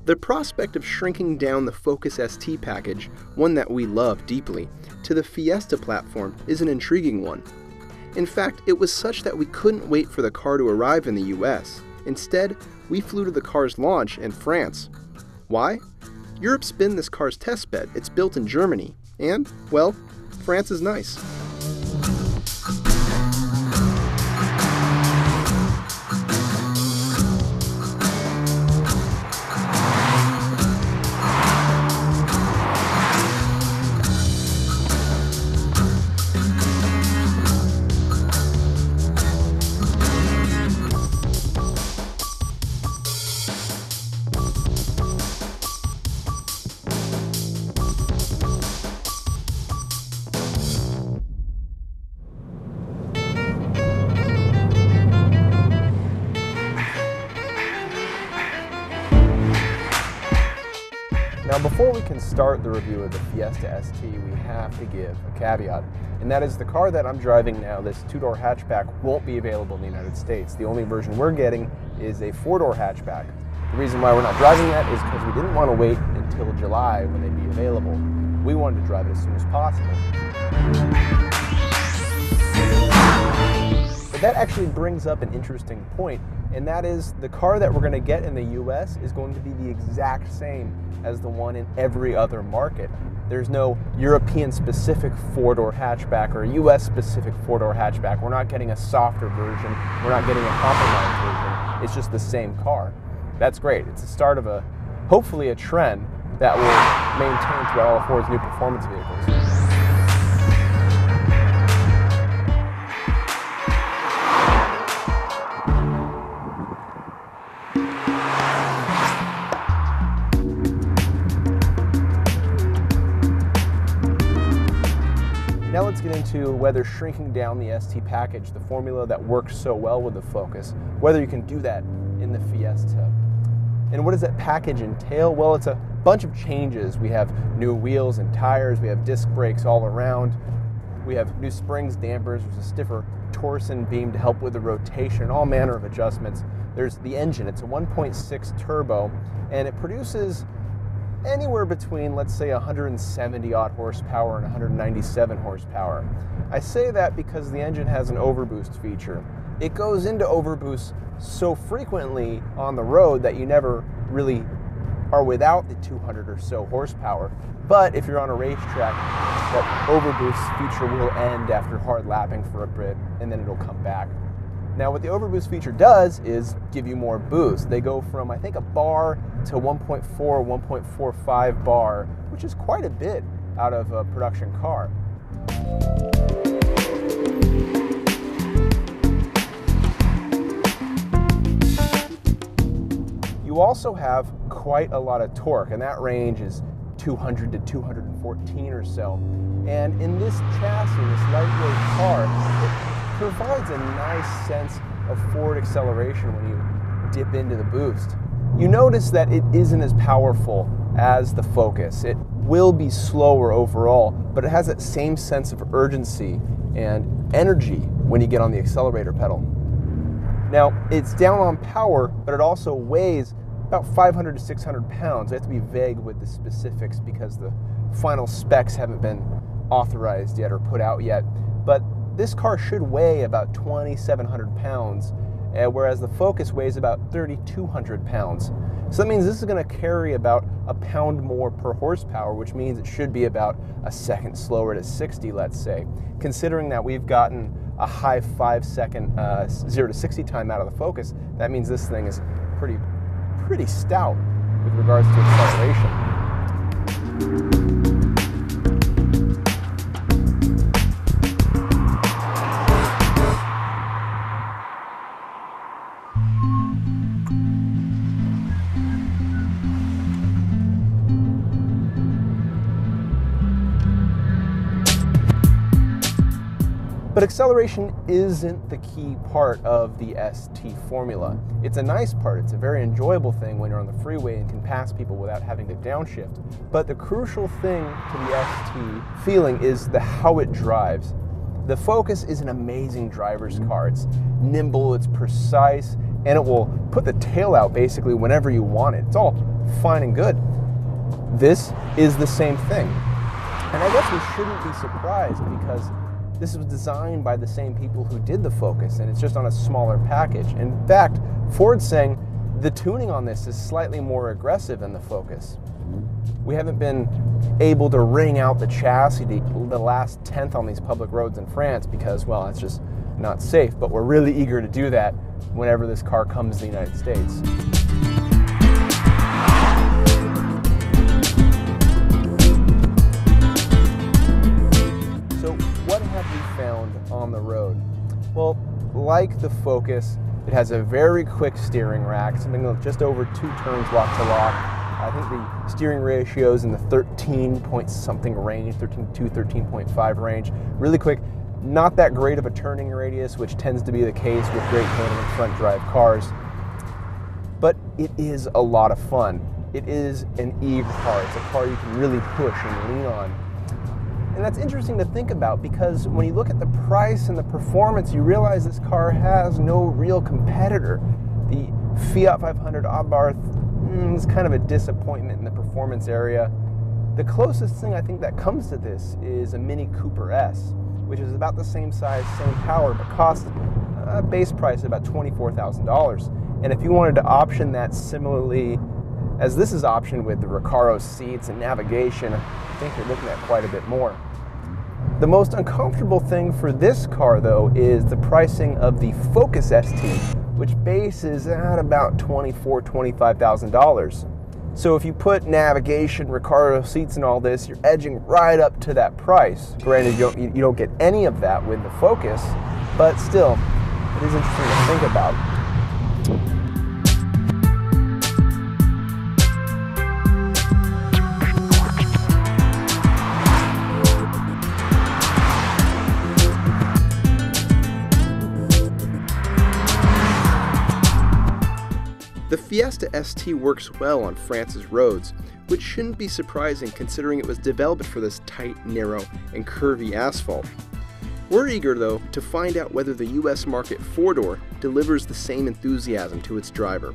The prospect of shrinking down the Focus ST package, one that we love deeply, to the Fiesta platform is an intriguing one. In fact, it was such that we couldn't wait for the car to arrive in the US. Instead, we flew to the car's launch in France. Why? Europe's been this car's testbed. It's built in Germany. And, well, France is nice. Now, before we can start the review of the Fiesta ST, we have to give a caveat, and that is the car that I'm driving now, this two-door hatchback, won't be available in the United States. The only version we're getting is a four-door hatchback. The reason why we're not driving that is because we didn't want to wait until July when they'd be available. We wanted to drive it as soon as possible. But that actually brings up an interesting point, and that is the car that we're going to get in the US is going to be the exact same as the one in every other market. There's no European-specific four-door hatchback or US-specific four-door hatchback. We're not getting a softer version. We're not getting a compromised version. It's just the same car. That's great. It's the start of hopefully a trend that will maintain throughout all Ford's new performance vehicles. Now let's get into whether shrinking down the ST package, the formula that works so well with the Focus, whether you can do that in the Fiesta. And what does that package entail? Well, it's a bunch of changes. We have new wheels and tires, we have disc brakes all around, we have new springs, dampers, there's a stiffer torsion beam to help with the rotation, all manner of adjustments. There's the engine, it's a 1.6 turbo, and it produces anywhere between, let's say, 170 odd horsepower and 197 horsepower. I say that because the engine has an overboost feature. It goes into overboost so frequently on the road that you never really are without the 200 or so horsepower. But if you're on a racetrack, that overboost feature will end after hard lapping for a bit, and then it'll come back. Now, what the overboost feature does is give you more boost. They go from, I think, a bar to 1.4, 1.45 bar, which is quite a bit out of a production car. You also have quite a lot of torque, and that range is 200 to 214 or so. And in this chassis, this lightweight car, it provides a nice sense of forward acceleration when you dip into the boost. You notice that it isn't as powerful as the Focus. It will be slower overall, but it has that same sense of urgency and energy when you get on the accelerator pedal. Now, it's down on power, but it also weighs about 500 to 600 pounds. I have to be vague with the specifics because the final specs haven't been authorized yet or put out yet, but this car should weigh about 2,700 pounds, whereas the Focus weighs about 3,200 pounds. So that means this is going to carry about a pound more per horsepower, which means it should be about a second slower to 60, let's say. Considering that we've gotten a high 5-second 0 to 60 time out of the Focus, that means this thing is pretty stout with regards to acceleration. But acceleration isn't the key part of the ST formula. It's a nice part, it's a very enjoyable thing when you're on the freeway and can pass people without having to downshift. But the crucial thing to the ST feeling is how it drives. The Focus is an amazing driver's car. It's nimble, it's precise, and it will put the tail out basically whenever you want it. It's all fine and good. This is the same thing. And I guess we shouldn't be surprised because this was designed by the same people who did the Focus, and it's just on a smaller package. In fact, Ford's saying the tuning on this is slightly more aggressive than the Focus. We haven't been able to wring out the chassis the last tenth on these public roads in France because, well, it's just not safe, but we're really eager to do that whenever this car comes to the United States. So what have we found on the road? Well, like the Focus, it has a very quick steering rack, something like just over 2 turns lock to lock. I think the steering ratio is in the 13 point something range, 13.2, 13.5 range. Really quick, not that great of a turning radius, which tends to be the case with great handling front drive cars. But it is a lot of fun. It is an e-car. It's a car you can really push and lean on. And that's interesting to think about because when you look at the price and the performance, you realize this car has no real competitor. The Fiat 500 Abarth is kind of a disappointment in the performance area. The closest thing I think that comes to this is a Mini Cooper S, which is about the same size, same power, but costs a base price of about $24,000. And if you wanted to option that similarly as this is optioned with the Recaro seats and navigation, I think you're looking at quite a bit more. The most uncomfortable thing for this car, though, is the pricing of the Focus ST, which bases at about $24,000, $25,000. So if you put navigation, Recaro seats, and all this, you're edging right up to that price. Granted, you don't get any of that with the Focus, but still, it is interesting to think about. The Fiesta ST works well on France's roads, which shouldn't be surprising considering it was developed for this tight, narrow, and curvy asphalt. We're eager, though, to find out whether the US market four-door delivers the same enthusiasm to its driver.